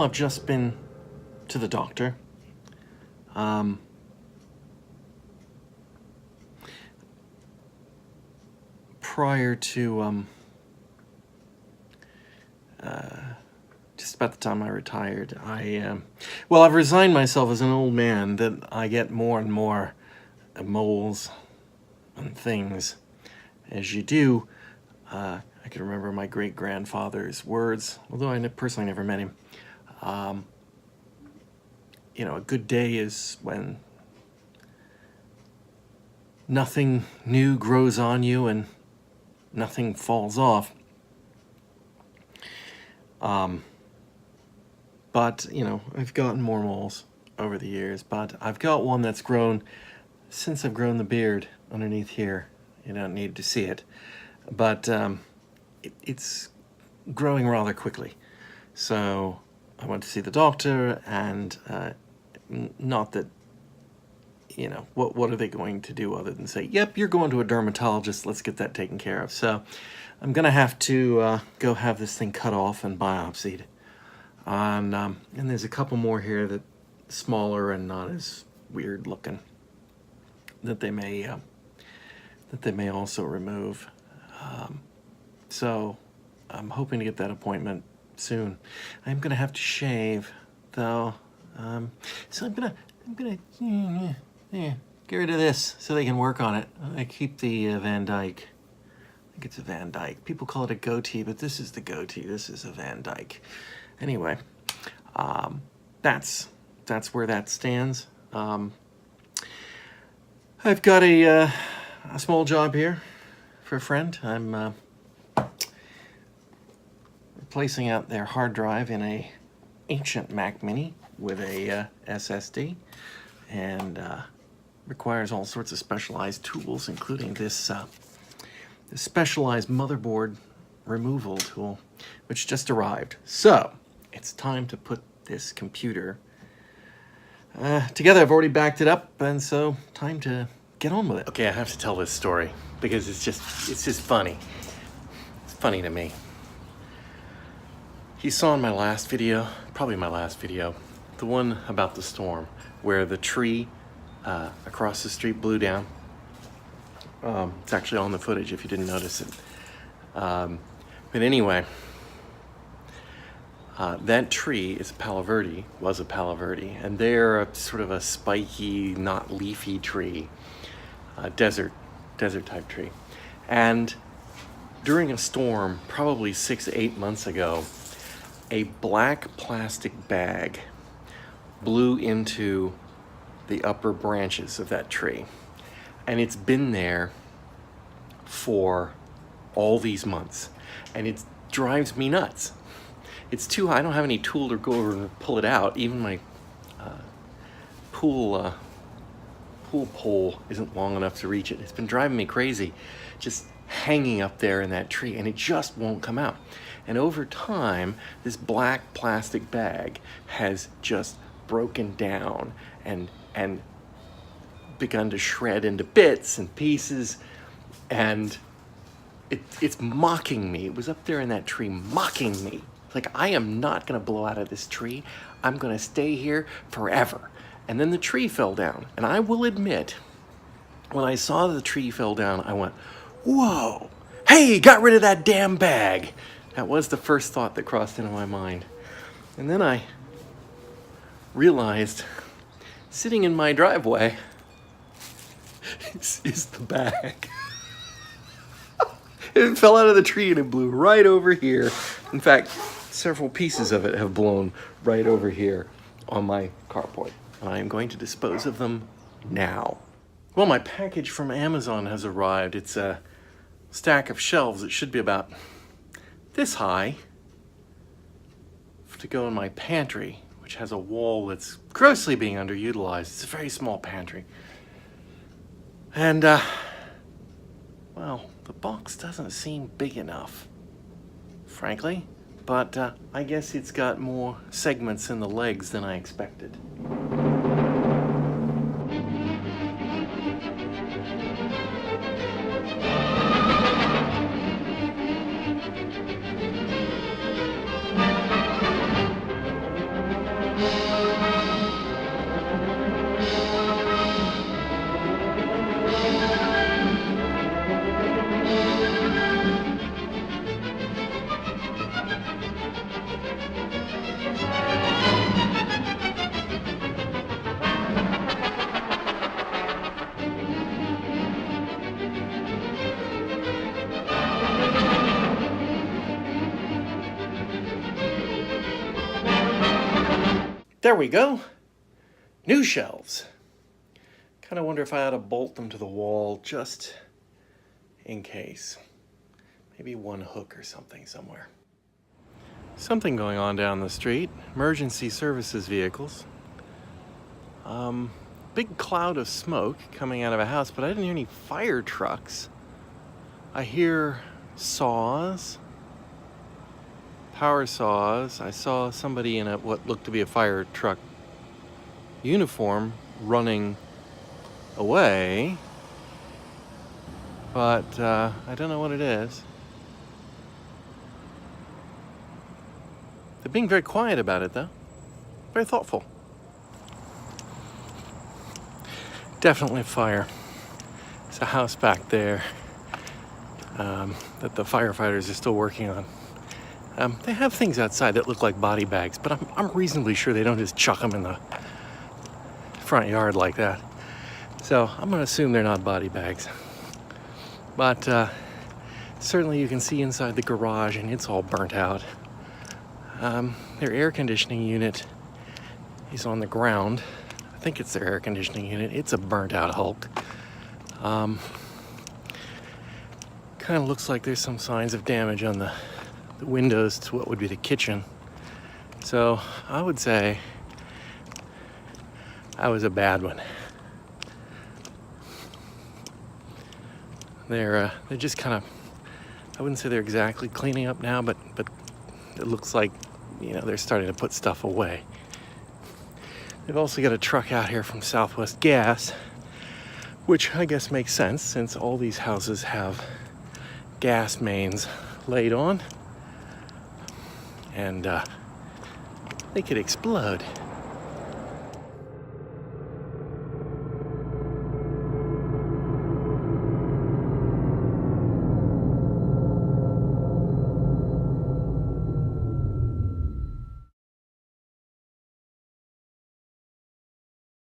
Well, I've just been to the doctor. Prior to just about the time I retired, I've resigned myself as an old man that I get more and more moles and things. As you do, I can remember my great-grandfather's words, although I personally never met him. A good day is when nothing new grows on you and nothing falls off. But, I've gotten more moles over the years, but I've got one that's grown since I've grown the beard underneath here. You don't need to see it. But it's growing rather quickly. So I went to see the doctor, and not that, what are they going to do other than say, yep, you're going to a dermatologist, let's get that taken care of. So I'm going to have to go have this thing cut off and biopsied. And there's a couple more here that smaller and not as weird looking that they may also remove. So I'm hoping to get that appointment soon. I'm gonna have to shave though, so I'm gonna get rid of this so they can work on it. I keep the Van Dyke. I think it's a Van Dyke. People call it a goatee, but this is the goatee. This is a Van Dyke. Anyway, that's where that stands. I've got a small job here for a friend. I'm replacing out their hard drive in a ancient Mac Mini with a SSD, and requires all sorts of specialized tools, including this specialized motherboard removal tool, which just arrived. So it's time to put this computer together. I've already backed it up, and so time to get on with it. Okay, I have to tell this story because it's just funny. It's funny to me. You saw in my last video, probably my last video, the one about the storm where the tree across the street blew down. It's actually on the footage if you didn't notice it. But anyway, that tree is was a Palo Verde, and they're sort of a spiky, not leafy tree, desert type tree. And during a storm, probably 6 to 8 months ago, a black plastic bag blew into the upper branches of that tree. And it's been there for all these months, and it drives me nuts. It's too high. I don't have any tool to go over and pull it out. Even my pool pole isn't long enough to reach it. It's been driving me crazy, just hanging up there in that tree, and it just won't come out. And over time, this black plastic bag has just broken down and begun to shred into bits and pieces, and it's mocking me. It was up there in that tree mocking me. Like, I am not gonna blow out of this tree. I'm gonna stay here forever. And then the tree fell down. And I will admit, when I saw the tree fell down, I went, whoa, hey, got rid of that damn bag. That was the first thought that crossed into my mind. And then I realized, sitting in my driveway is the bag. It fell out of the tree and it blew right over here. In fact, several pieces of it have blown right over here on my carport. And I am going to dispose of them now. Well, my package from Amazon has arrived. It's a stack of shelves that should be about this high to go in my pantry, which has a wall that's grossly being underutilized. It's a very small pantry. And, well, the box doesn't seem big enough, frankly, but I guess it's got more segments in the legs than I expected. There we go. New shelves. Kind of wonder if I ought to bolt them to the wall just in case. Maybe one hook or something somewhere. Something going on down the street. Emergency services vehicles. Big cloud of smoke coming out of a house, but I didn't hear any fire trucks. I hear saws, power saws. I saw somebody in what looked to be a fire truck uniform running away, but I don't know what it is. They're being very quiet about it, though. Very thoughtful. Definitely fire. There's a house back there that the firefighters are still working on. They have things outside that look like body bags, but I'm reasonably sure they don't just chuck them in the front yard like that. So I'm going to assume they're not body bags. But certainly you can see inside the garage, and it's all burnt out. Their air conditioning unit is on the ground. I think it's their air conditioning unit. It's a burnt out hulk. Kind of looks like there's some signs of damage on the windows to what would be the kitchen. So I would say that was a bad one. They're just kind of, I wouldn't say they're exactly cleaning up now, but it looks like, they're starting to put stuff away. They've also got a truck out here from Southwest Gas, which I guess makes sense since all these houses have gas mains laid on, and they could explode.